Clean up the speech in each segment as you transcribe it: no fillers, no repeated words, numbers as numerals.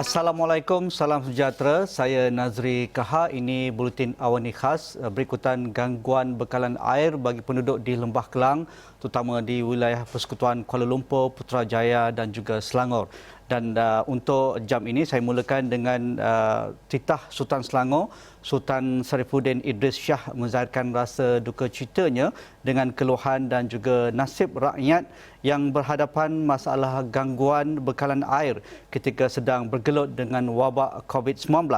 Assalamualaikum, salam sejahtera. Saya Nazri Kaha. Ini Buletin Awani Khas berikutan gangguan bekalan air bagi penduduk di Lembah Kelang, terutama di wilayah Persekutuan Kuala Lumpur, Putrajaya dan juga Selangor. Dan untuk jam ini saya mulakan dengan titah Sultan Selangor, Sultan Sarifuddin Idris Shah menzahirkan rasa duka citanya dengan keluhan dan juga nasib rakyat yang berhadapan masalah gangguan bekalan air ketika sedang bergelut dengan wabak COVID-19.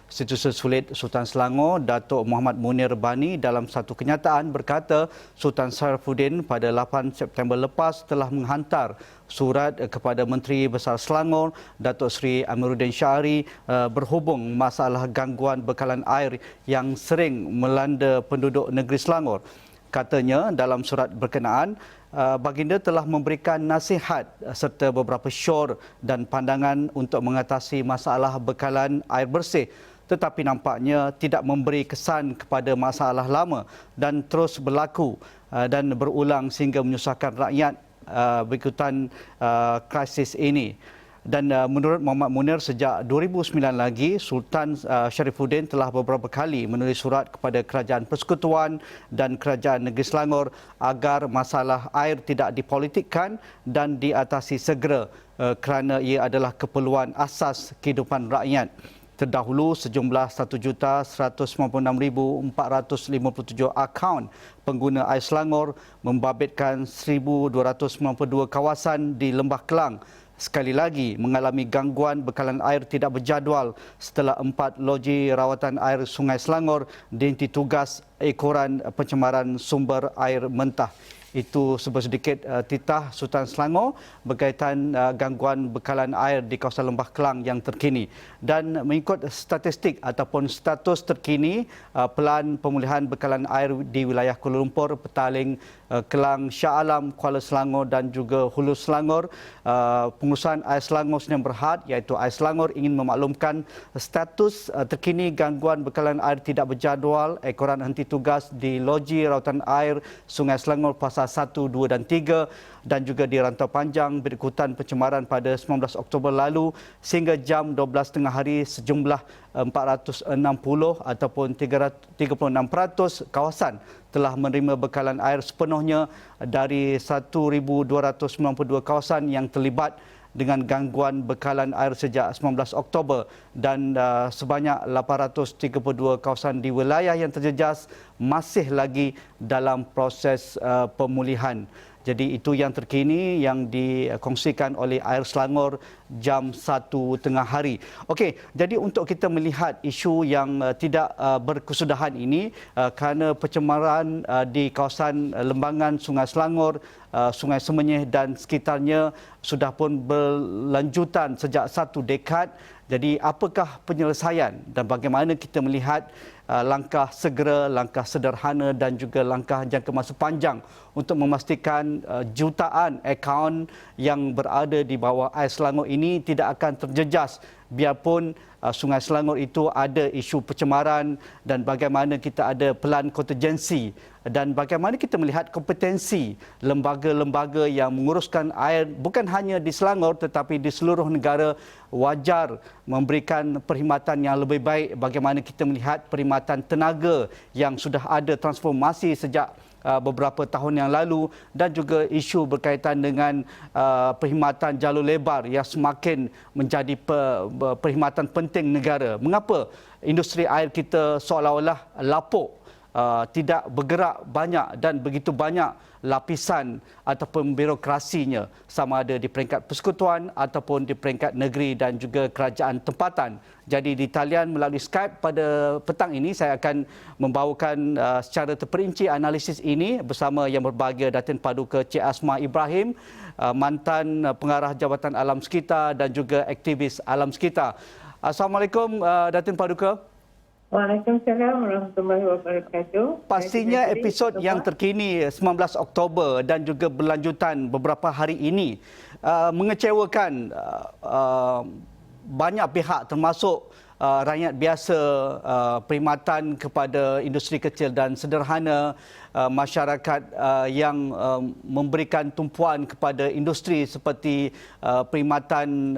Setiausaha Sulit Sultan Selangor, Datuk Muhammad Munir Bani dalam satu kenyataan berkata Sultan Sarifuddin pada 8 September lepas telah menghantar surat kepada Menteri Besar Selangor, Datuk Seri Amiruddin Syahri berhubung masalah gangguan bekalan air yang sering melanda penduduk negeri Selangor. Katanya dalam surat berkenaan, baginda telah memberikan nasihat serta beberapa syur dan pandangan untuk mengatasi masalah bekalan air bersih, tetapi nampaknya tidak memberi kesan kepada masalah lama dan terus berlaku dan berulang sehingga menyusahkan rakyat berikutan krisis ini. Dan menurut Muhammad Munir, sejak 2009 lagi, Sultan Sarifuddin telah beberapa kali menulis surat kepada Kerajaan Persekutuan dan Kerajaan Negeri Selangor agar masalah air tidak dipolitikkan dan diatasi segera kerana ia adalah keperluan asas kehidupan rakyat. Terdahulu, sejumlah 1,196,457 akaun pengguna air Selangor membabitkan 1,292 kawasan di Lembah Kelang sekali lagi mengalami gangguan bekalan air tidak berjadual setelah 4 loji rawatan air Sungai Selangor dihenti tugas ekoran pencemaran sumber air mentah. Itu sedikit titah Sultan Selangor berkaitan gangguan bekalan air di kawasan Lembah Kelang yang terkini. Dan mengikut statistik ataupun status terkini pelan pemulihan bekalan air di wilayah Kuala Lumpur, Petaling, Kelang, Shah Alam, Kuala Selangor dan juga Hulu Selangor, Pengurusan Air Selangor Sdn Bhd iaitu Air Selangor ingin memaklumkan status terkini gangguan bekalan air tidak berjadual ekoran henti tugas di loji rawatan air Sungai Selangor Pasal 1, 2 dan 3 dan juga di Rantau Panjang berikutan pencemaran pada 19 Oktober lalu sehingga jam 12 tengah hari sejumlah 460 ataupun 36% kawasan telah menerima bekalan air sepenuhnya dari 1,292 kawasan yang terlibat dengan gangguan bekalan air sejak 19 Oktober dan sebanyak 832 kawasan di wilayah yang terjejas masih lagi dalam proses pemulihan. Jadi itu yang terkini yang dikongsikan oleh Air Selangor jam 1 tengah hari. Okey, jadi untuk kita melihat isu yang tidak berkesudahan ini kerana pencemaran di kawasan lembangan Sungai Selangor, Sungai Semenyih dan sekitarnya sudah pun berlanjutan sejak 1 dekad. Jadi apakah penyelesaian dan bagaimana kita melihat langkah segera, langkah sederhana dan juga langkah jangka masa panjang untuk memastikan jutaan akaun yang berada di bawah Air Selangor ini tidak akan terjejas biarpun Sungai Selangor itu ada isu pencemaran dan bagaimana kita ada pelan kontingensi dan bagaimana kita melihat kompetensi lembaga-lembaga yang menguruskan air bukan hanya di Selangor tetapi di seluruh negara wajar memberikan perkhidmatan yang lebih baik. Bagaimana kita melihat perkhidmatan tenaga yang sudah ada transformasi sejak beberapa tahun yang lalu dan juga isu berkaitan dengan perkhidmatan jalur lebar yang semakin menjadi perkhidmatan penting negara. Mengapa industri air kita seolah-olah lapuk, tidak bergerak banyak dan begitu banyak lapisan ataupun birokrasinya sama ada di peringkat persekutuan ataupun di peringkat negeri dan juga kerajaan tempatan. Jadi di talian melalui Skype pada petang ini saya akan membawakan secara terperinci analisis ini bersama yang berbahagia Datin Paduka Cik Asma Ibrahim, mantan pengarah Jabatan Alam Sekitar dan juga aktivis alam sekitar. Assalamualaikum Datin Paduka. Waalaikumsalam warahmatullahi wabarakatuh. Pastinya episod yang terkini 19 Oktober dan juga berlanjutan beberapa hari ini mengecewakan banyak pihak termasuk rakyat biasa, perkhidmatan kepada industri kecil dan sederhana, masyarakat yang memberikan tumpuan kepada industri seperti perkhidmatan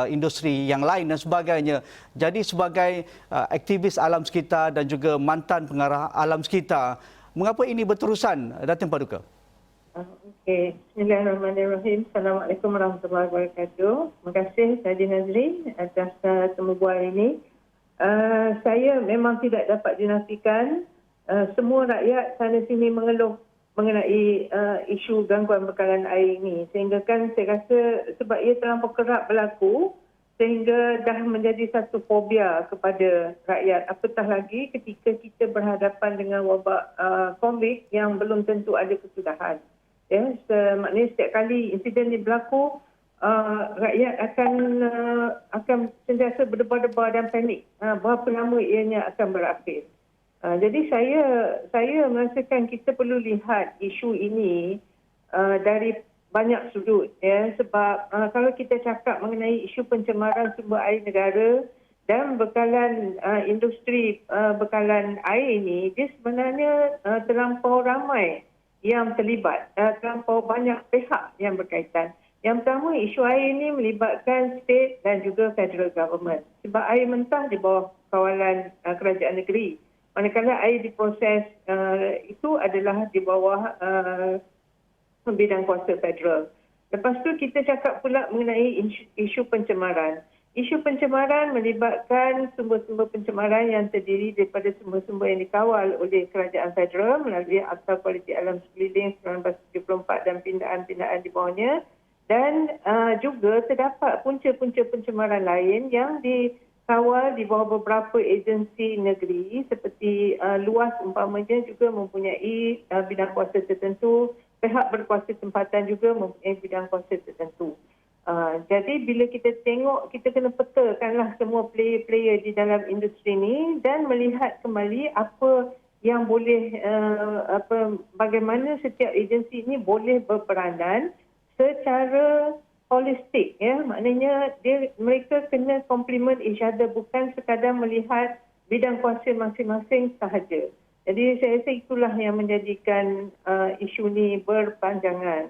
industri yang lain dan sebagainya. Jadi sebagai aktivis alam sekitar dan juga mantan pengarah alam sekitar, mengapa ini berterusan, Datin Paduka? Okey, Bismillahirrahmanirrahim. Assalamualaikum warahmatullahi wabarakatuh. Terima kasih Tadi Nazri atas temubual ini. Saya memang tidak dapat dinafikan semua rakyat sana sini mengeluh mengenai isu gangguan bekalan air ini. Sehingga kan saya rasa sebab ia terlampau kerap berlaku sehingga dah menjadi satu fobia kepada rakyat. Apatah lagi ketika kita berhadapan dengan wabak COVID yang belum tentu ada kesudahan. Ya, maknanya setiap kali insiden ini berlaku, rakyat akan sentiasa berdebar-debar dan panik. Berapa lama ianya akan berakhir. Jadi saya merasakan kita perlu lihat isu ini dari banyak sudut. Ya, sebab kalau kita cakap mengenai isu pencemaran sumber air negara dan bekalan industri bekalan air ini, dia sebenarnya terlampau ramai yang terlibat, terlampau banyak pihak yang berkaitan. Yang pertama, isu air ini melibatkan state dan juga federal government. Sebab air mentah di bawah kawalan kerajaan negeri. Manakala air diproses itu adalah di bawah bidang kuasa federal. Lepas tu kita cakap pula mengenai isu pencemaran. Isu pencemaran melibatkan sumber-sumber pencemaran yang terdiri daripada sumber-sumber yang dikawal oleh kerajaan federal melalui Akta Kualiti Alam Sekeliling 1974 dan pindaan-pindaan di bawahnya. Dan juga terdapat punca-punca pencemaran lain yang dikawal di bawah beberapa agensi negeri seperti luas umpamanya juga mempunyai bidang kuasa tertentu, pihak berkuasa tempatan juga mempunyai bidang kuasa tertentu. Jadi bila kita tengok, kita kena petakanlah semua player-player di dalam industri ini dan melihat kembali apa yang boleh, bagaimana setiap agensi ini boleh berperanan secara holistik. Ya, maknanya mereka kena complement each other, bukan sekadar melihat bidang kuasa masing-masing sahaja. Jadi saya rasa itulah yang menjadikan isu ini berpanjangan.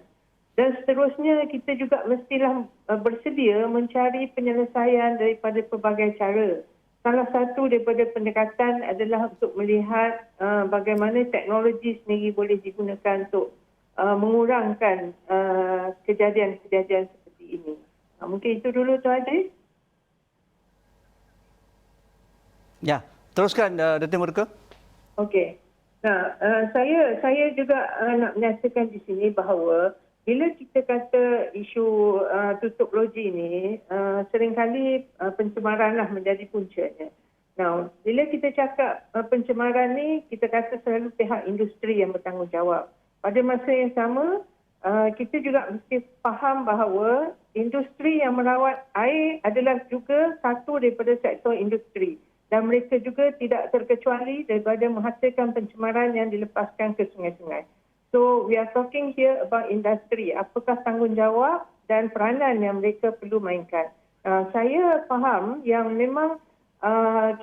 Dan seterusnya kita juga mestilah bersedia mencari penyelesaian daripada pelbagai cara. Salah satu daripada pendekatan adalah untuk melihat bagaimana teknologi sendiri boleh digunakan untuk mengurangkan kejadian-kejadian seperti ini. Mungkin itu dulu Tuan Adri. Ya, teruskan Datin Paduka. Okey. Nah, saya juga nak menyatakan di sini bahawa bila kita kata isu tutup loji ini, seringkali pencemaranlah menjadi puncanya. Nah, bila kita cakap pencemaran ni, kita kata selalu pihak industri yang bertanggungjawab. Pada masa yang sama, kita juga mesti faham bahawa industri yang merawat air adalah juga satu daripada sektor industri. Dan mereka juga tidak terkecuali daripada menghasilkan pencemaran yang dilepaskan ke sungai-sungai. So, we are talking here about industri. Apakah tanggungjawab dan peranan yang mereka perlu mainkan. Saya faham yang memang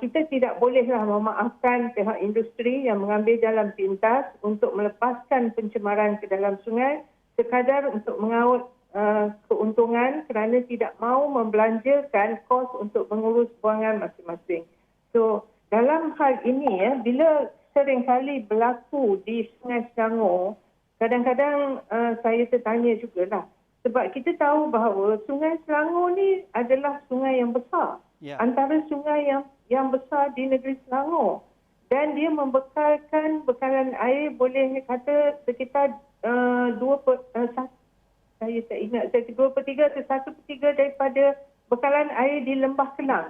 kita tidak bolehlah memaafkan pihak industri yang mengambil jalan pintas untuk melepaskan pencemaran ke dalam sungai sekadar untuk mengaut keuntungan kerana tidak mahu membelanjakan kos untuk mengurus buangan masing-masing. So, dalam hal ini, bila seringkali berlaku di Sungai Selangor, kadang-kadang saya tertanya jugalah. Sebab kita tahu bahawa Sungai Selangor ni adalah sungai yang besar. Yeah. Antara sungai yang besar di negeri Selangor. Dan dia membekalkan bekalan air boleh kata sekitar 2/3 atau 1/3 daripada bekalan air di Lembah Kelang.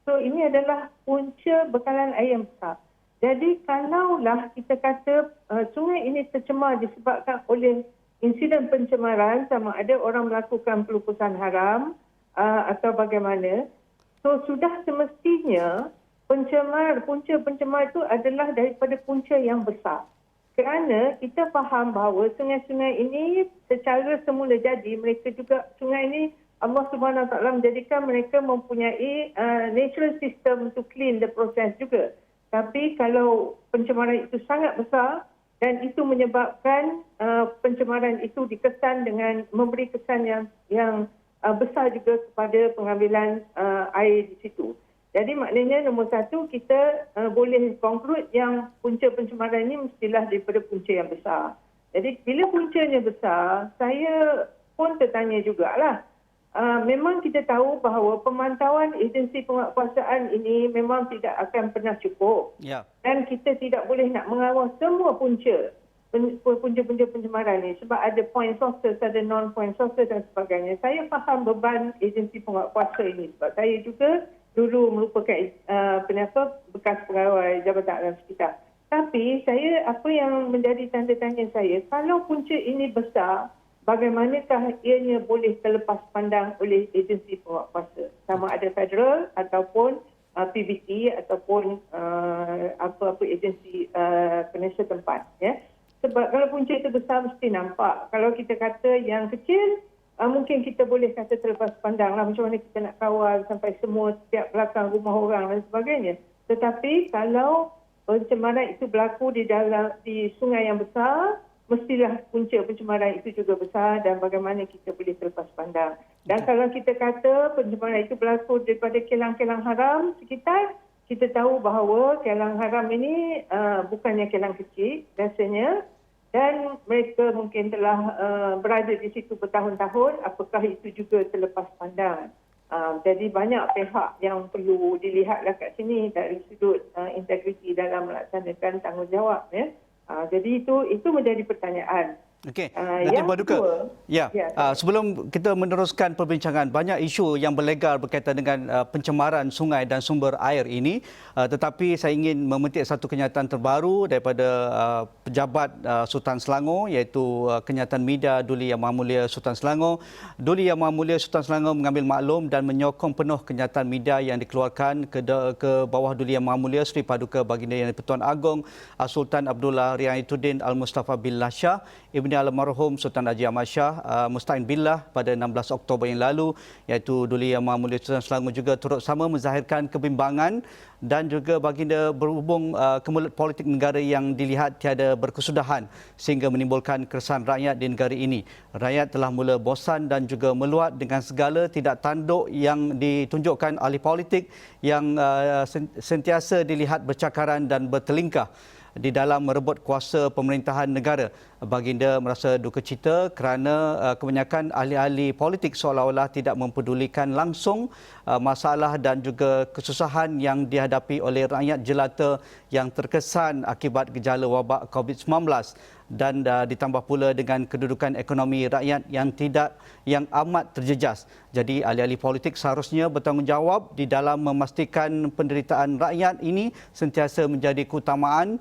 So ini adalah punca bekalan air yang besar. Jadi kalaulah kita kata sungai ini tercemar disebabkan oleh insiden pencemaran, sama ada orang melakukan pelupusan haram atau bagaimana, so sudah semestinya punca pencemar itu adalah daripada punca yang besar. Kerana kita faham bahawa sungai-sungai ini secara semula jadi, mereka juga sungai ini Allah Subhanahu Wa Taala menjadikan mereka mempunyai natural system to clean the process juga. Tapi kalau pencemaran itu sangat besar dan itu menyebabkan pencemaran itu dikesan dengan memberi kesan yang besar juga kepada pengambilan air di situ. Jadi maknanya nombor satu, kita boleh conclude yang punca pencemaran ini mestilah daripada punca yang besar. Jadi bila puncanya besar, saya pun tertanya jugalah. Memang kita tahu bahawa pemantauan agensi penguatkuasaan ini memang tidak akan pernah cukup. Ya. Dan kita tidak boleh nak mengawal semua punca pencemaran ini sebab ada point sources, ada non-point sources dan sebagainya. Saya faham beban agensi penguatkuasa ini sebab saya juga dulu merupakan bekas pegawai Jabatan Alam Sekitar. Tapi apa yang menjadi tanda tanya saya, kalau punca ini besar, bagaimanakah ianya boleh terlepas pandang oleh agensi penguatkuasa, sama ada federal ataupun PBT ataupun apa-apa agensi penasihat tempat, ya. Sebab kalau punca itu besar mesti nampak. Kalau kita kata yang kecil, mungkin kita boleh kata terlepas pandang lah, macam mana kita nak kawal sampai semua setiap belakang rumah orang dan sebagainya. Tetapi kalau pencemaran itu berlaku di sungai yang besar, mestilah punca pencemaran itu juga besar dan bagaimana kita boleh terlepas pandang. Dan kalau kita kata pencemaran itu berlaku daripada kilang-kilang haram sekitar, kita tahu bahawa kilang haram ini bukannya kilang kecil rasanya, dan mereka mungkin telah berada di situ bertahun-tahun, apakah itu juga terlepas pandang. Jadi banyak pihak yang perlu dilihatlah kat sini dari sudut integriti dalam melaksanakan tanggungjawab, ya. Jadi itu menjadi pertanyaan. Okey, Datin Paduka. Ya, sebelum kita meneruskan perbincangan, banyak isu yang berlegar berkaitan dengan pencemaran sungai dan sumber air ini, tetapi saya ingin memetik satu kenyataan terbaru daripada pejabat Sultan Selangor, iaitu Kenyataan Media Duli Yang Maha Mulia Sultan Selangor. Duli Yang Maha Mulia Sultan Selangor mengambil maklum dan menyokong penuh kenyataan media yang dikeluarkan ke bawah Duli Yang Maha Mulia Seri Paduka Baginda Yang di-Pertuan Agong Sultan Abdullah Riayatuddin Al-Mustafa Billah Shah Ibni Almarhum Sultan Haji Ahmad Shah Musta'in Billah pada 16 Oktober yang lalu, iaitu Duli Yang Maha Mulia Sultan Selangor juga turut sama menzahirkan kebimbangan dan juga baginda berhubung kemelut politik negara yang dilihat tiada berkesudahan sehingga menimbulkan keresahan rakyat di negara ini. Rakyat telah mula bosan dan juga meluat dengan segala tidak tanduk yang ditunjukkan ahli politik yang sentiasa dilihat bercakaran dan bertelingkah di dalam merebut kuasa pemerintahan negara. Baginda merasa duka cita kerana kebanyakan ahli-ahli politik seolah-olah tidak mempedulikan langsung masalah dan juga kesusahan yang dihadapi oleh rakyat jelata yang terkesan akibat gejala wabak COVID-19, dan ditambah pula dengan kedudukan ekonomi rakyat yang amat terjejas. Jadi ahli-ahli politik seharusnya bertanggungjawab di dalam memastikan penderitaan rakyat ini sentiasa menjadi keutamaan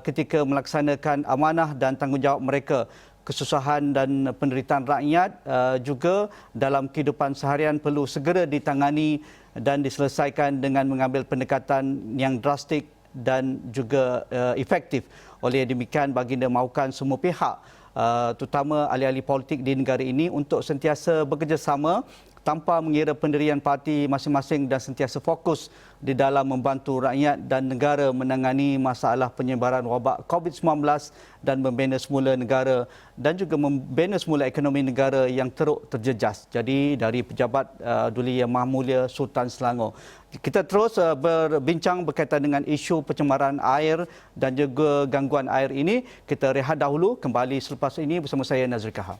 ketika melaksanakan amanah dan tanggungjawab mereka. Kesusahan dan penderitaan rakyat juga dalam kehidupan seharian perlu segera ditangani dan diselesaikan dengan mengambil pendekatan yang drastik dan juga efektif. Oleh demikian, baginda mahukan semua pihak, terutama ahli-ahli politik di negara ini, untuk sentiasa bekerjasama tanpa mengira pendirian parti masing-masing dan sentiasa fokus di dalam membantu rakyat dan negara menangani masalah penyebaran wabak COVID-19 dan membina semula negara dan juga membina semula ekonomi negara yang teruk terjejas. Jadi dari pejabat Duli Yang Maha Mulia Sultan Selangor. Kita terus berbincang berkaitan dengan isu pencemaran air dan juga gangguan air ini. Kita rehat dahulu, kembali selepas ini bersama saya Nazri Kahar.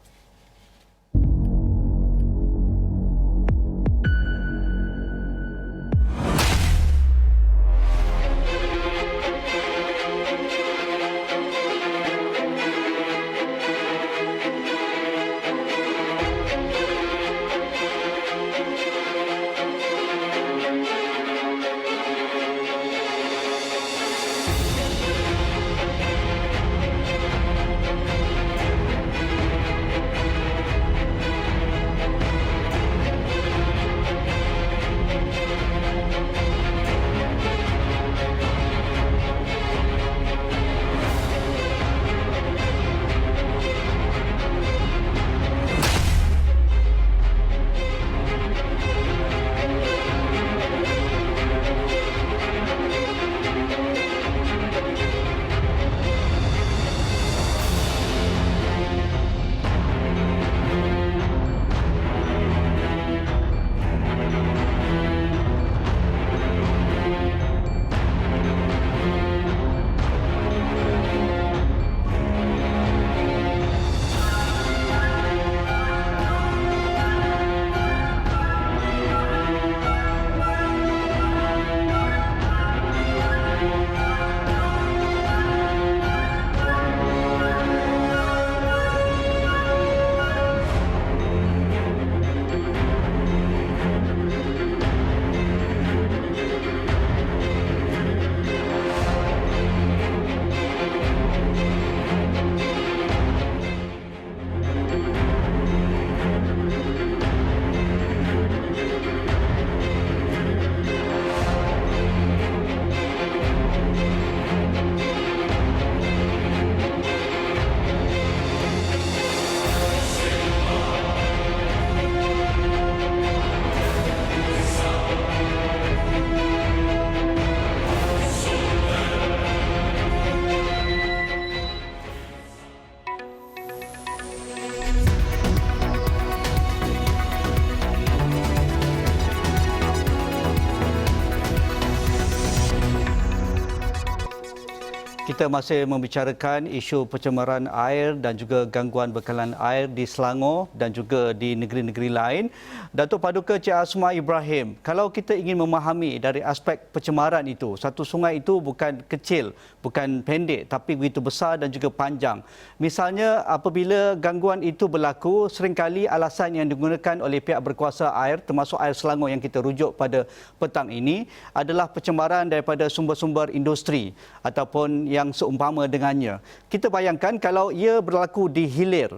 Kita masih membicarakan isu pencemaran air dan juga gangguan bekalan air di Selangor dan juga di negeri-negeri lain. Datuk Paduka Cik Asma Ibrahim, kalau kita ingin memahami dari aspek pencemaran itu, satu sungai itu bukan kecil, bukan pendek tapi begitu besar dan juga panjang. Misalnya apabila gangguan itu berlaku, seringkali alasan yang digunakan oleh pihak berkuasa air termasuk Air Selangor yang kita rujuk pada petang ini adalah pencemaran daripada sumber-sumber industri ataupun yang seumpama dengannya. Kita bayangkan kalau ia berlaku di hilir,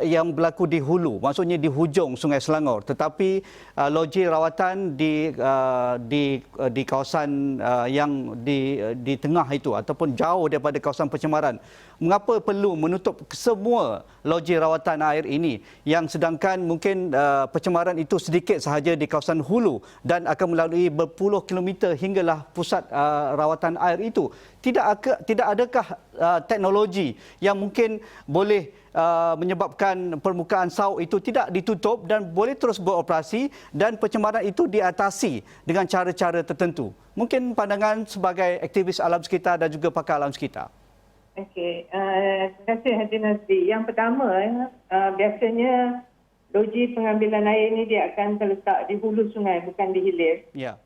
yang berlaku di hulu, maksudnya di hujung Sungai Selangor, tetapi loji rawatan di kawasan yang di tengah itu ataupun jauh daripada kawasan pencemaran. Mengapa perlu menutup semua loji rawatan air ini yang sedangkan mungkin pencemaran itu sedikit sahaja di kawasan hulu dan akan melalui berpuluh kilometer hinggalah pusat rawatan air itu? Tidak adakah teknologi yang mungkin boleh menyebabkan permukaan sauk itu tidak ditutup dan boleh terus beroperasi dan pencemaran itu diatasi dengan cara-cara tertentu? Mungkin pandangan sebagai aktivis alam sekitar dan juga pakar alam sekitar. Okey, terima kasih Haji Nazri. Yang pertama, biasanya loji pengambilan air ini dia akan terletak di hulu sungai, bukan di hilir. Ya.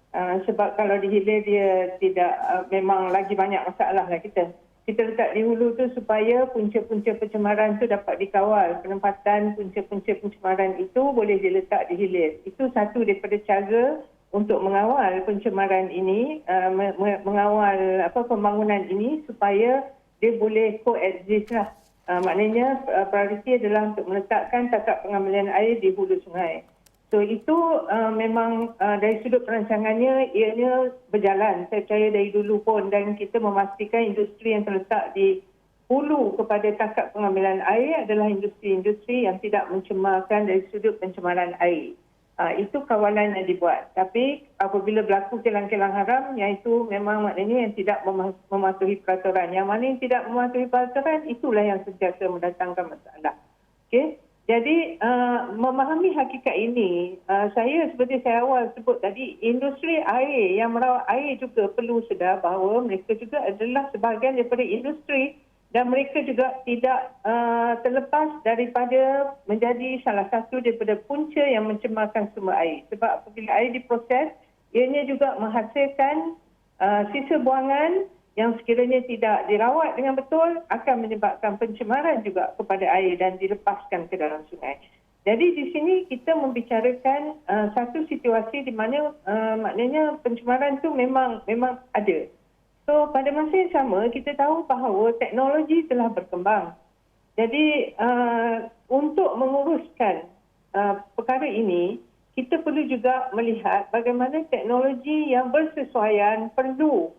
Sebab kalau di hilir dia tidak, memang lagi banyak masalah lah kita. Kita letak di hulu tu supaya punca-punca pencemaran tu dapat dikawal. Penempatan punca-punca pencemaran itu boleh diletak di hilir. Itu satu daripada cara untuk mengawal pencemaran ini, mengawal pembangunan ini supaya dia boleh coexist lah. Maknanya prioriti adalah untuk meletakkan takat pengambilan air di hulu sungai. So itu memang dari sudut perancangannya ianya berjalan. Saya percaya dari dulu pun, dan kita memastikan industri yang terletak di hulu kepada takat pengambilan air adalah industri-industri yang tidak mencemarkan dari sudut pencemaran air. Itu kawalan yang dibuat. Tapi apabila berlaku kilang-kilang haram, yang itu memang maknanya yang tidak mematuhi peraturan. Yang mana yang tidak mematuhi peraturan, itulah yang sentiasa mendatangkan masalah. Okey. Jadi memahami hakikat ini, saya seperti saya awal sebut tadi, industri air yang merawat air juga perlu sedar bahawa mereka juga adalah sebahagian daripada industri dan mereka juga tidak terlepas daripada menjadi salah satu daripada punca yang mencemarkan sumber air. Sebab apabila air diproses, ianya juga menghasilkan sisa buangan yang sekiranya tidak dirawat dengan betul akan menyebabkan pencemaran juga kepada air dan dilepaskan ke dalam sungai. Jadi di sini kita membicarakan satu situasi di mana maknanya pencemaran itu memang ada. So pada masa yang sama kita tahu bahawa teknologi telah berkembang. Jadi untuk menguruskan perkara ini, kita perlu juga melihat bagaimana teknologi yang bersesuaian perlu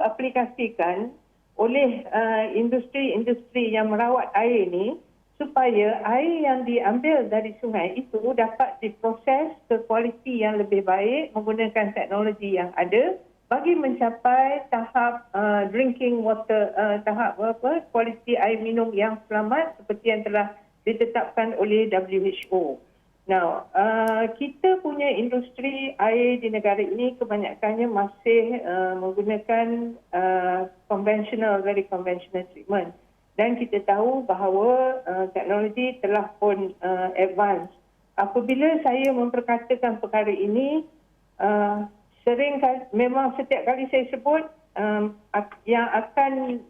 aplikasikan oleh industri-industri yang merawat air ini supaya air yang diambil dari sungai itu dapat diproses ke kualiti yang lebih baik menggunakan teknologi yang ada bagi mencapai tahap drinking water, tahap kualiti air minum yang selamat seperti yang telah ditetapkan oleh WHO. Now, kita punya industri air di negara ini kebanyakannya masih menggunakan very conventional treatment. Dan kita tahu bahawa teknologi telah pun advance. Apabila saya memperkatakan perkara ini, memang setiap kali saya sebut yang akan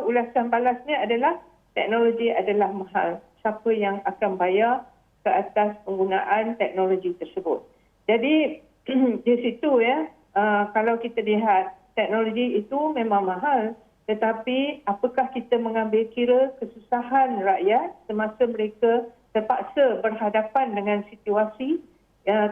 ulasan balasnya adalah teknologi adalah mahal. Siapa yang akan bayar ke atas penggunaan teknologi tersebut. Jadi di situ kalau kita lihat teknologi itu memang mahal, tetapi apakah kita mengambil kira kesusahan rakyat semasa mereka terpaksa berhadapan dengan situasi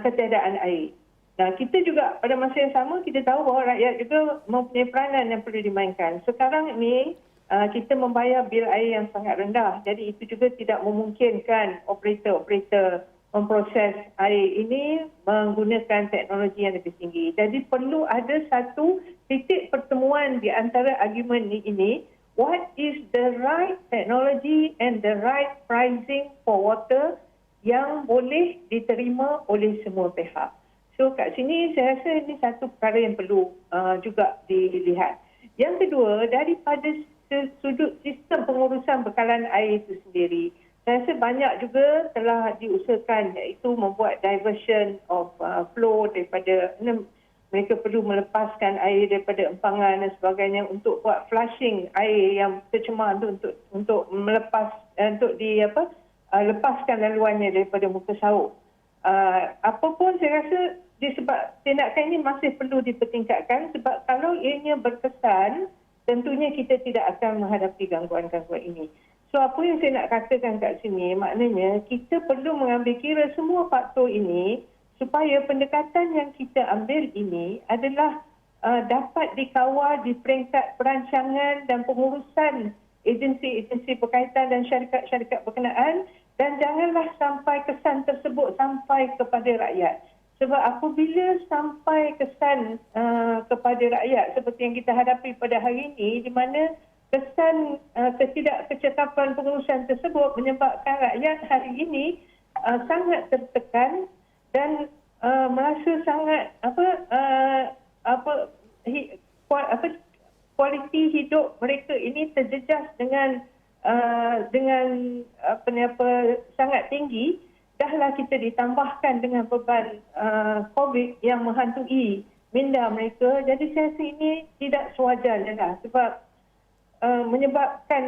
ketiadaan air. Nah, kita juga pada masa yang sama kita tahu bahawa rakyat juga mempunyai peranan yang perlu dimainkan. Sekarang ini kita membayar bil air yang sangat rendah. Jadi itu juga tidak memungkinkan operator memproses air ini menggunakan teknologi yang lebih tinggi. Jadi perlu ada satu titik pertemuan di antara argumen ini. What is the right technology and the right pricing for water yang boleh diterima oleh semua pihak. So kat sini saya rasa ini satu perkara yang perlu juga dilihat. Yang kedua, daripada sudut sistem pengurusan bekalan air itu sendiri, saya rasa banyak juga telah diusahakan, iaitu membuat diversion of flow daripada mereka perlu melepaskan air daripada empangan dan sebagainya untuk buat flushing air yang tercemar untuk lepaskan laluannya daripada muka sauk. Apapun saya rasa disebab tindakan ini masih perlu dipertingkatkan, sebab kalau ianya berkesan, tentunya kita tidak akan menghadapi gangguan-gangguan ini. So apa yang saya nak katakan kat sini, maknanya kita perlu mengambil kira semua faktor ini supaya pendekatan yang kita ambil ini adalah dapat dikawal di peringkat perancangan dan pengurusan agensi-agensi berkaitan dan syarikat-syarikat berkenaan, dan janganlah sampai kesan tersebut sampai kepada rakyat. Sebab apabila sampai kesan kepada rakyat seperti yang kita hadapi pada hari ini, di mana kesan ketidakkecakapan pengurusan tersebut menyebabkan rakyat hari ini sangat tertekan dan merasa sangat kualiti hidup mereka ini terjejas dengan sangat tinggi. Dahlah kita ditambahkan dengan beban COVID yang menghantui minda mereka. Jadi saya rasa ini tidak sewajarnya lah, sebab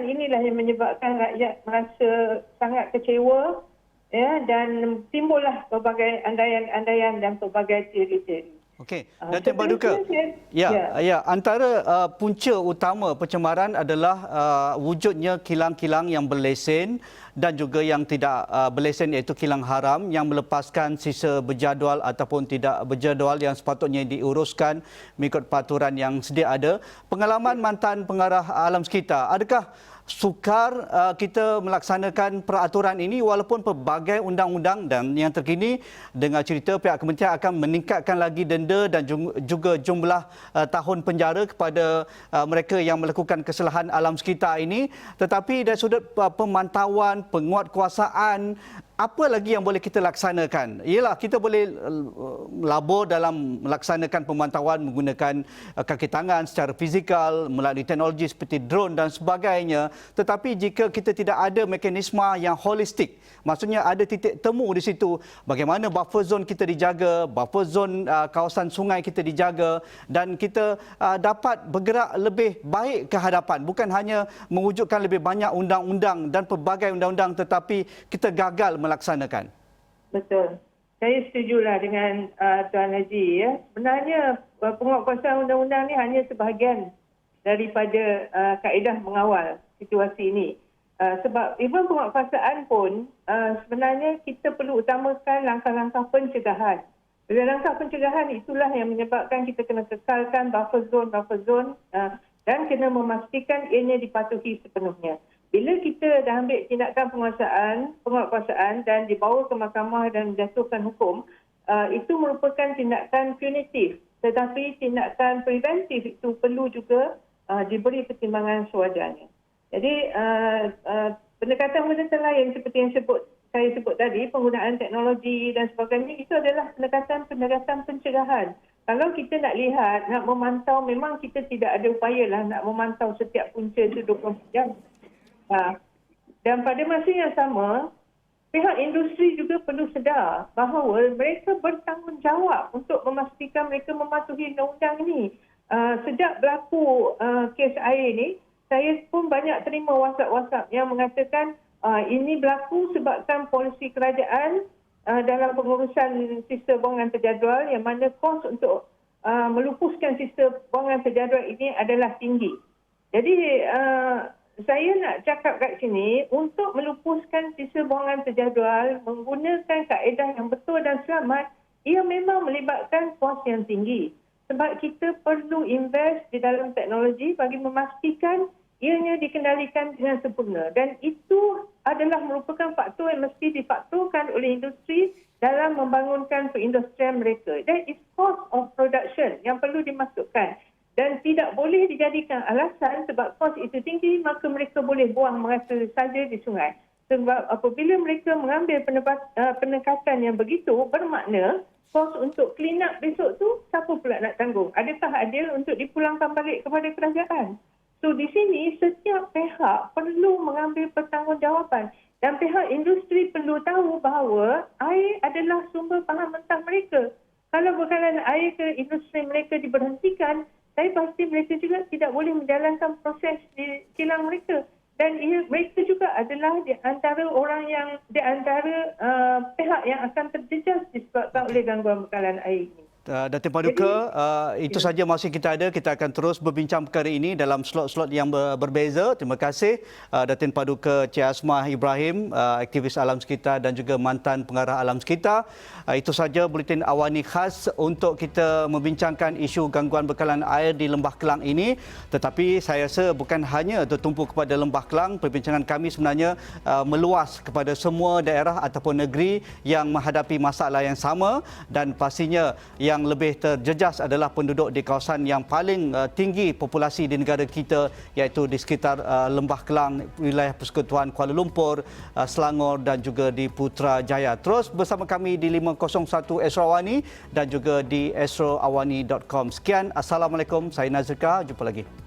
inilah yang menyebabkan rakyat merasa sangat kecewa, ya, dan timbullah pelbagai andaian-andaian dan pelbagai teori-teori. Okey, Datuk Paduka. Ya, antara punca utama pencemaran adalah wujudnya kilang-kilang yang berlesen dan juga yang tidak berlesen, iaitu kilang haram yang melepaskan sisa berjadual ataupun tidak berjadual yang sepatutnya diuruskan mengikut peraturan yang sedia ada. Pengalaman mantan pengarah alam sekitar, adakah sukar kita melaksanakan peraturan ini walaupun pelbagai undang-undang, dan yang terkini dengan cerita pihak kementerian akan meningkatkan lagi denda dan juga jumlah tahun penjara kepada mereka yang melakukan kesalahan alam sekitar ini, tetapi dari sudut pemantauan, penguatkuasaan, apa lagi yang boleh kita laksanakan? Ialah kita boleh labur dalam melaksanakan pemantauan menggunakan kaki tangan secara fizikal melalui teknologi seperti drone dan sebagainya. Tetapi jika kita tidak ada mekanisme yang holistik, maksudnya ada titik temu di situ, bagaimana buffer zone kita dijaga, buffer zone kawasan sungai kita dijaga, dan kita dapat bergerak lebih baik ke hadapan. Bukan hanya mewujudkan lebih banyak undang-undang dan pelbagai undang-undang tetapi kita gagal melaksanakan. Betul. Saya setujulah dengan Tuan Haji. Ya. Sebenarnya penguatkuasaan undang-undang ini hanya sebahagian daripada kaedah mengawal situasi ini. Sebab even penguatkuasaan pun sebenarnya kita perlu utamakan langkah-langkah pencegahan. Bila langkah pencegahan itulah yang menyebabkan kita kena kekalkan buffer zone dan kena memastikan ianya dipatuhi sepenuhnya. Bila kita dah ambil tindakan penguatkuasaan dan dibawa ke mahkamah dan menjatuhkan hukum, itu merupakan tindakan punitif. Tetapi tindakan preventif itu perlu juga diberi pertimbangan sewajarnya. Jadi pendekatan-pendekatan lain seperti yang saya sebut tadi, penggunaan teknologi dan sebagainya, itu adalah pendekatan pencegahan. Kalau kita nak lihat, nak memantau, memang kita tidak ada upaya lah nak memantau setiap punca itu 24 jam. Dan pada masa yang sama, pihak industri juga perlu sedar bahawa mereka bertanggungjawab untuk memastikan mereka mematuhi undang-undang ini. Sejak berlaku kes air ini, saya pun banyak terima WhatsApp yang mengatakan ini berlaku sebabkan polisi kerajaan dalam pengurusan sistem buangan terjadual, yang mana kos untuk melupuskan sistem buangan terjadual ini adalah tinggi. Jadi saya nak cakap kat sini, untuk melupuskan sisa buangan terjadual menggunakan kaedah yang betul dan selamat, ia memang melibatkan kos yang tinggi. Sebab kita perlu invest di dalam teknologi bagi memastikan ianya dikendalikan dengan sempurna. Dan itu adalah merupakan faktor yang mesti difaktorkan oleh industri dalam membangunkan perindustrian mereka. That is cost of production yang perlu dimasukkan. Dan tidak boleh dijadikan alasan sebab kos itu tinggi, maka mereka boleh buang merasa saja di sungai. Sebab apabila mereka mengambil pendekatan yang begitu, bermakna kos untuk clean up besok tu siapa pula nak tanggung? Adakah adil untuk dipulangkan balik kepada kerajaan? So di sini setiap pihak perlu mengambil pertanggungjawaban dan pihak industri perlu tahu bahawa air adalah sumber bahan mentah mereka. Kalau bekalan air ke industri mereka diberhentikan, saya pasti mereka juga tidak boleh menjalankan proses di kilang mereka. Dan mereka juga adalah di antara orang yang, di antara pihak yang akan terjejas disebabkan oleh gangguan bekalan air ini. Datin Paduka, itu saja masa kita ada. Kita akan terus berbincang perkara ini dalam slot-slot yang berbeza. Terima kasih Datin Paduka Cik Asmah Ibrahim, aktivis alam sekitar dan juga mantan pengarah alam sekitar. Itu saja buletin Awani khas untuk kita membincangkan isu gangguan bekalan air di Lembah Kelang ini. Tetapi saya rasa bukan hanya tertumpu kepada Lembah Kelang, perbincangan kami sebenarnya meluas kepada semua daerah ataupun negeri yang menghadapi masalah yang sama, dan pastinya yang lebih terjejas adalah penduduk di kawasan yang paling tinggi populasi di negara kita, iaitu di sekitar Lembah Kelang, wilayah Persekutuan Kuala Lumpur, Selangor dan juga di Putrajaya. Terus bersama kami di 501 Astro Awani dan juga di astroawani.com. Sekian, Assalamualaikum. Saya Nazrika, jumpa lagi.